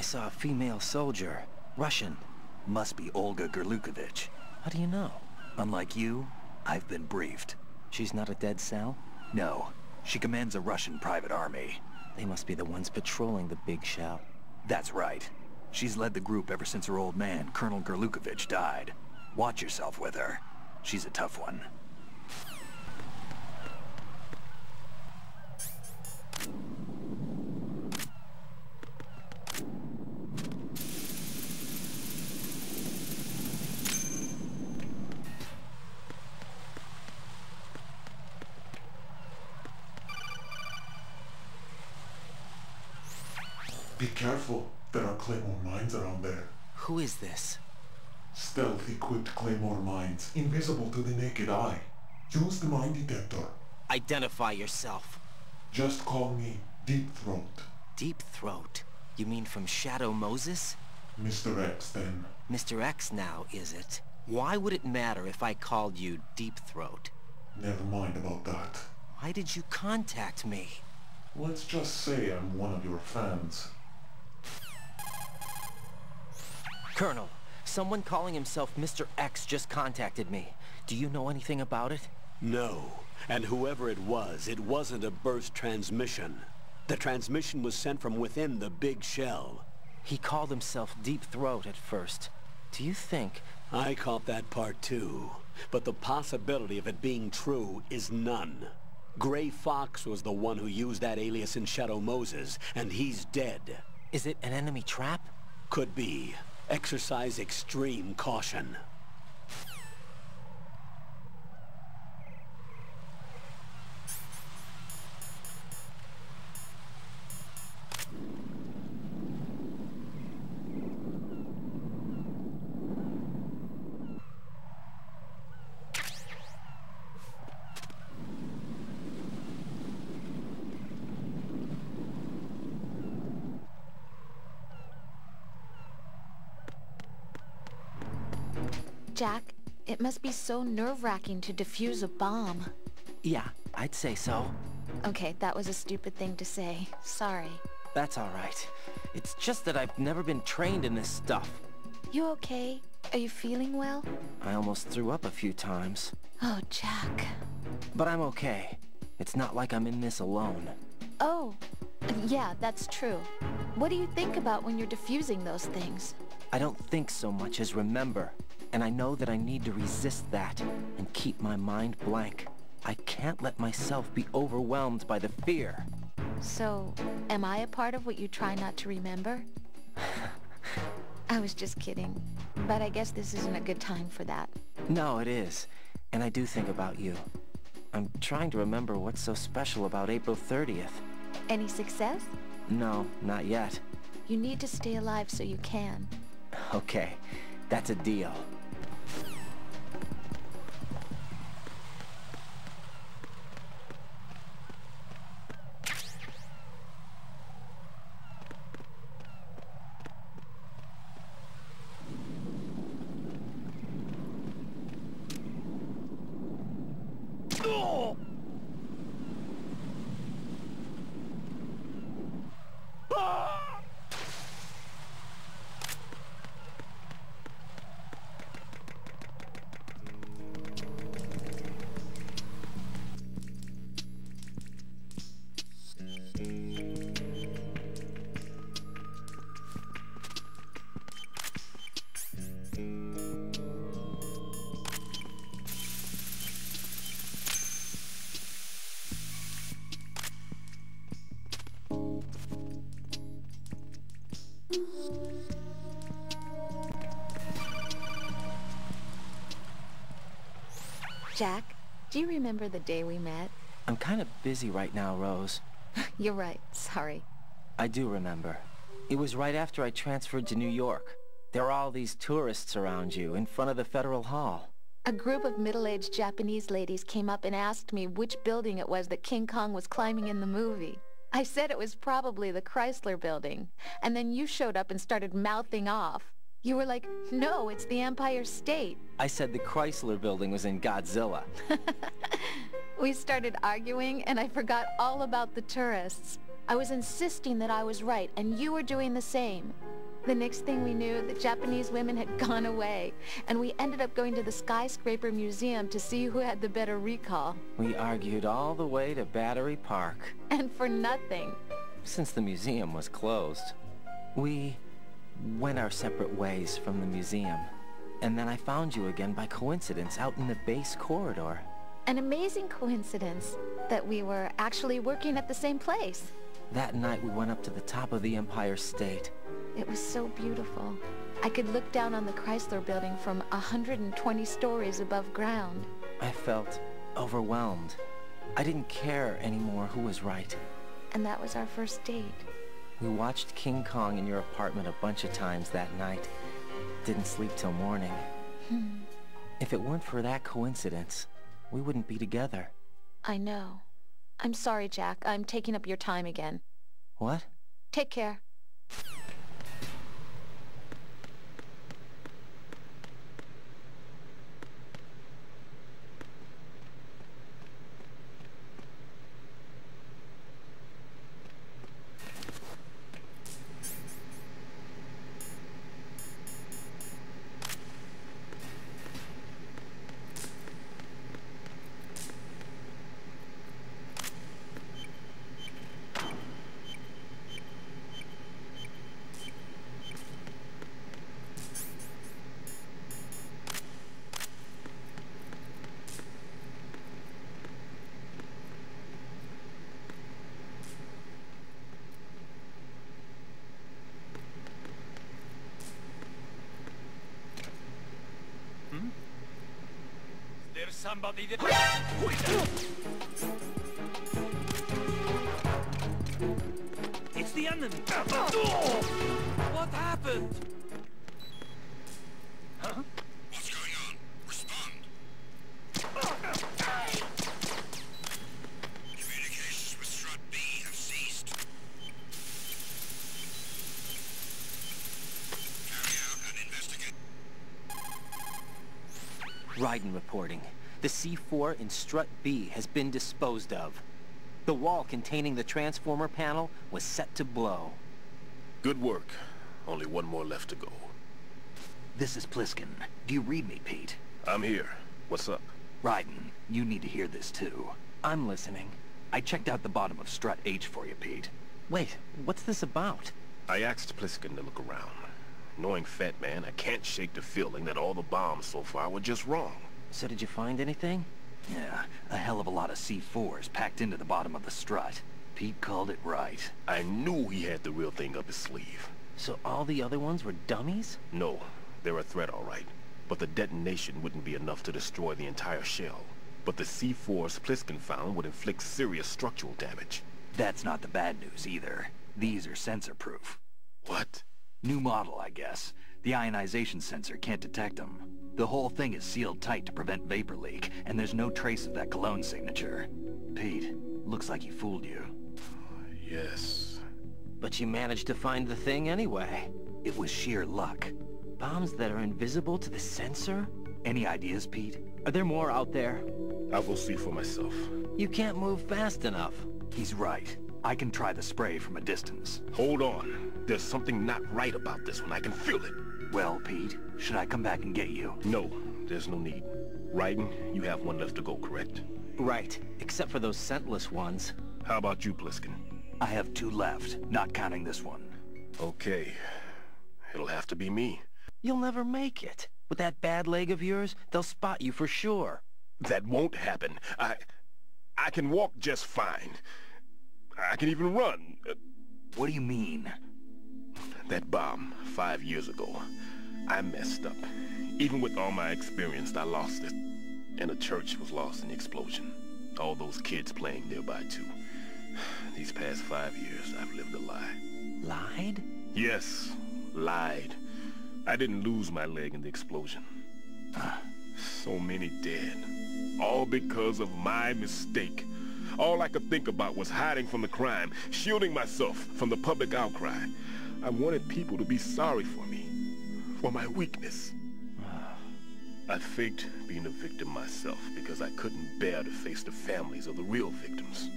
saw a female soldier. Russian. Must be Olga Gurlukovich. How do you know? Unlike you, I've been briefed. She's not a dead cell? No. She commands a Russian private army. They must be the ones patrolling the big shell. That's right. She's led the group ever since her old man, Colonel Gurlukovich, died. Watch yourself with her. She's a tough one. Be careful. There are Claymore mines around there. Who is this? Stealth-equipped Claymore mines, invisible to the naked eye. Use the mine detector. Identify yourself. Just call me Deep Throat. Deep Throat? You mean from Shadow Moses? Mr. X, then. Mr. X now, is it? Why would it matter if I called you Deep Throat? Never mind about that. Why did you contact me? Let's just say I'm one of your fans. Colonel, someone calling himself Mr. X just contacted me. Do you know anything about it? No. And whoever it wasn't a burst transmission. The transmission was sent from within the big shell. He called himself Deep Throat at first. Do you think... I caught that part too. But the possibility of it being true is none. Gray Fox was the one who used that alias in Shadow Moses, and he's dead. Is it an enemy trap? Could be. Exercise extreme caution. Jack, it must be so nerve-wracking to defuse a bomb. Yeah, I'd say so. Okay, that was a stupid thing to say. Sorry. That's all right. It's just that I've never been trained in this stuff. You okay? Are you feeling well? I almost threw up a few times. Oh, Jack. But I'm okay. It's not like I'm in this alone. Oh, yeah, that's true. What do you think about when you're defusing those things? I don't think so much as remember. And I know that I need to resist that and keep my mind blank. I can't let myself be overwhelmed by the fear. So, am I a part of what you try not to remember? I was just kidding. But I guess this isn't a good time for that. No, it is. And I do think about you. I'm trying to remember what's so special about April 30th. Any success? No, not yet. You need to stay alive so you can. Okay, that's a deal. Jack, do you remember the day we met? I'm kind of busy right now, Rose. You're right, sorry. I do remember. It was right after I transferred to New York. There are all these tourists around you in front of the Federal Hall. A group of middle-aged Japanese ladies came up and asked me which building it was that King Kong was climbing in the movie. I said it was probably the Chrysler Building, and then you showed up and started mouthing off. You were like, no, it's the Empire State. I said the Chrysler Building was in Godzilla. We started arguing, and I forgot all about the tourists. I was insisting that I was right, and you were doing the same. The next thing we knew, the Japanese women had gone away, and we ended up going to the Skyscraper Museum to see who had the better recall. We argued all the way to Battery Park. And for nothing. Since the museum was closed, we went our separate ways from the museum. And then I found you again by coincidence out in the base corridor. An amazing coincidence that we were actually working at the same place. That night we went up to the top of the Empire State. It was so beautiful. I could look down on the Chrysler Building from 120 stories above ground. I felt overwhelmed. I didn't care anymore who was right. And that was our first date. We watched King Kong in your apartment a bunch of times that night. Didn't sleep till morning. If it weren't for that coincidence, we wouldn't be together. I know. I'm sorry, Jack. I'm taking up your time again. What? Take care. There's somebody that... It's the enemy! What happened? Huh? What's going on? Respond! Communications with Strut B have ceased. Carry out and investigate. Raiden reporting. The C4 in Strut B has been disposed of. The wall containing the transformer panel was set to blow. Good work. Only one more left to go. This is Pliskin. Do you read me, Pete? I'm here. What's up? Raiden, you need to hear this too. I'm listening. I checked out the bottom of Strut H for you, Pete. Wait, what's this about? I asked Pliskin to look around. Knowing Fat Man, I can't shake the feeling that all the bombs so far were just wrong. So did you find anything? Yeah, a hell of a lot of C4s packed into the bottom of the strut. Pete called it right. I knew he had the real thing up his sleeve. So all the other ones were dummies? No, they're a threat all right. But the detonation wouldn't be enough to destroy the entire shell. But the C4s Pliskin found would inflict serious structural damage. That's not the bad news either. These are sensor-proof. What? New model, I guess. The ionization sensor can't detect them. The whole thing is sealed tight to prevent vapor leak, and there's no trace of that cologne signature. Pete, looks like he fooled you. Yes. But you managed to find the thing anyway. It was sheer luck. Bombs that are invisible to the sensor? Any ideas, Pete? Are there more out there? I'll go see for myself. You can't move fast enough. He's right. I can try the spray from a distance. Hold on. There's something not right about this one. I can feel it. Well, Pete, should I come back and get you? No, there's no need. Raiden, you have one left to go, correct? Right, except for those scentless ones. How about you, Pliskin? I have 2 left, not counting this one. Okay. It'll have to be me. You'll never make it. With that bad leg of yours, they'll spot you for sure. That won't happen. I can walk just fine. I can even run. What do you mean? That bomb, 5 years ago. I messed up. Even with all my experience, I lost it. And the church was lost in the explosion. All those kids playing nearby, too. These past 5 years, I've lived a lie. Lied? Yes, lied. I didn't lose my leg in the explosion. So many dead. All because of my mistake. All I could think about was hiding from the crime, shielding myself from the public outcry. I wanted people to be sorry for me, for my weakness. I faked being a victim myself because I couldn't bear to face the families of the real victims.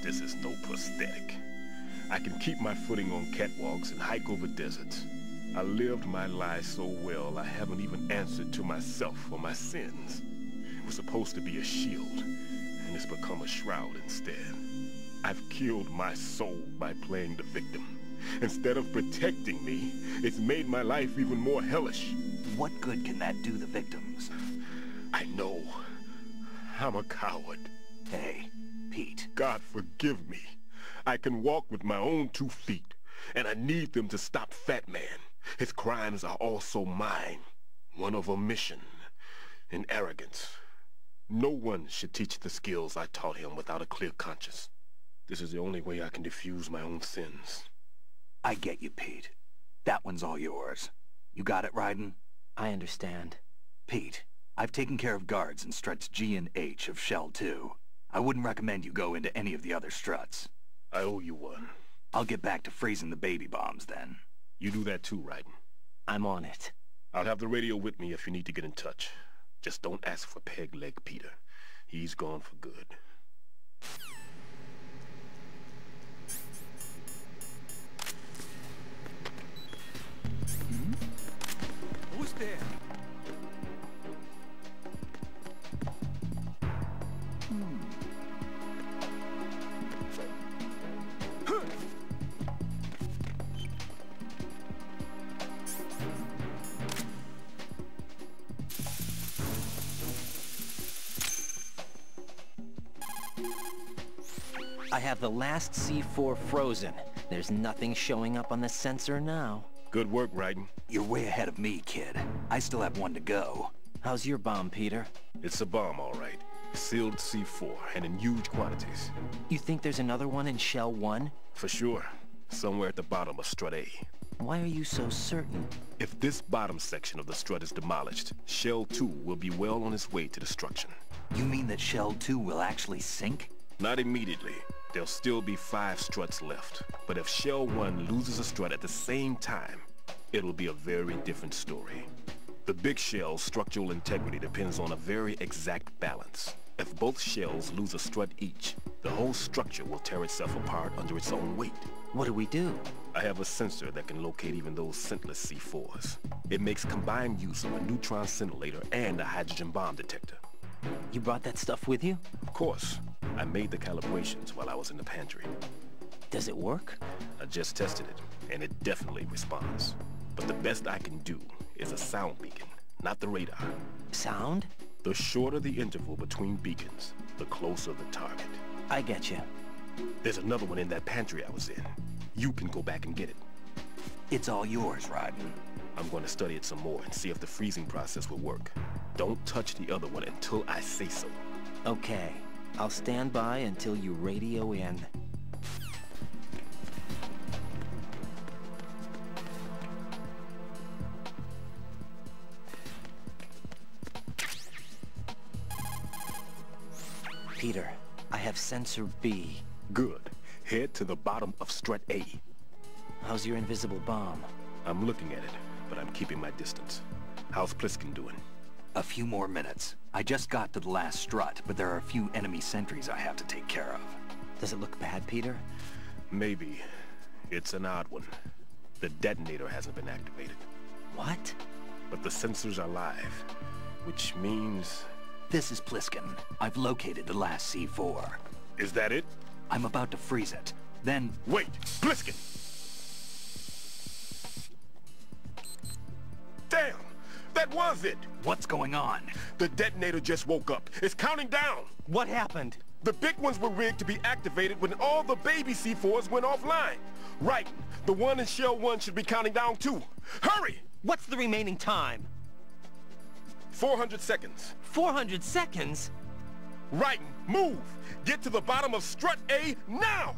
This is no prosthetic. I can keep my footing on catwalks and hike over deserts. I lived my life so well, I haven't even answered to myself for my sins. It was supposed to be a shield, and it's become a shroud instead. I've killed my soul by playing the victim. Instead of protecting me, it's made my life even more hellish. What good can that do the victims? I know. I'm a coward. Hey, Pete. God forgive me. I can walk with my own 2 feet, and I need them to stop Fat Man. His crimes are also mine. One of omission and arrogance. No one should teach the skills I taught him without a clear conscience. This is the only way I can diffuse my own sins. I get you, Pete. That one's all yours. You got it, Raiden? I understand. Pete, I've taken care of guards in struts G and H of Shell 2. I wouldn't recommend you go into any of the other struts. I owe you one. I'll get back to freezing the baby bombs then. You do that too, Raiden. I'm on it. I'll have the radio with me if you need to get in touch. Just don't ask for Peg Leg Peter. He's gone for good. Who's there? I have the last C4 frozen. There's nothing showing up on the sensor now. Good work, Raiden. You're way ahead of me, kid. I still have one to go. How's your bomb, Peter? It's a bomb, all right. Sealed C4, and in huge quantities. You think there's another one in Shell 1? For sure. Somewhere at the bottom of Strut A. Why are you so certain? If this bottom section of the strut is demolished, Shell 2 will be well on its way to destruction. You mean that Shell 2 will actually sink? Not immediately. There'll still be 5 struts left. But if Shell 1 loses a strut at the same time, it'll be a very different story. The big shell's structural integrity depends on a very exact balance. If both shells lose a strut each, the whole structure will tear itself apart under its own weight. What do we do? I have a sensor that can locate even those scentless C4s. It makes combined use of a neutron scintillator and a hydrogen bomb detector. You brought that stuff with you? Of course. I made the calibrations while I was in the pantry. Does it work? I just tested it, and it definitely responds. But the best I can do is a sound beacon, not the radar. Sound? The shorter the interval between beacons, the closer the target. I get you. There's another one in that pantry I was in. You can go back and get it. It's all yours, Raiden. I'm going to study it some more and see if the freezing process will work. Don't touch the other one until I say so. Okay. I'll stand by until you radio in. Peter, I have sensor B. Good. Head to the bottom of Strut A. How's your invisible bomb? I'm looking at it, but I'm keeping my distance. How's Pliskin doing? A few more minutes. I just got to the last strut, but there are a few enemy sentries I have to take care of. Does it look bad, Peter? Maybe. It's an odd one. The detonator hasn't been activated. What? But the sensors are live, which means... This is Pliskin. I've located the last C4. Is that it? I'm about to freeze it. Then... Wait! Pliskin! Damn! That was it! What's going on? The detonator just woke up. It's counting down! What happened? The big ones were rigged to be activated when all the baby C4s went offline. Right. The one in Shell 1 should be counting down too. Hurry! What's the remaining time? 400 seconds. 400 seconds? Right. Move! Get to the bottom of Strut A now!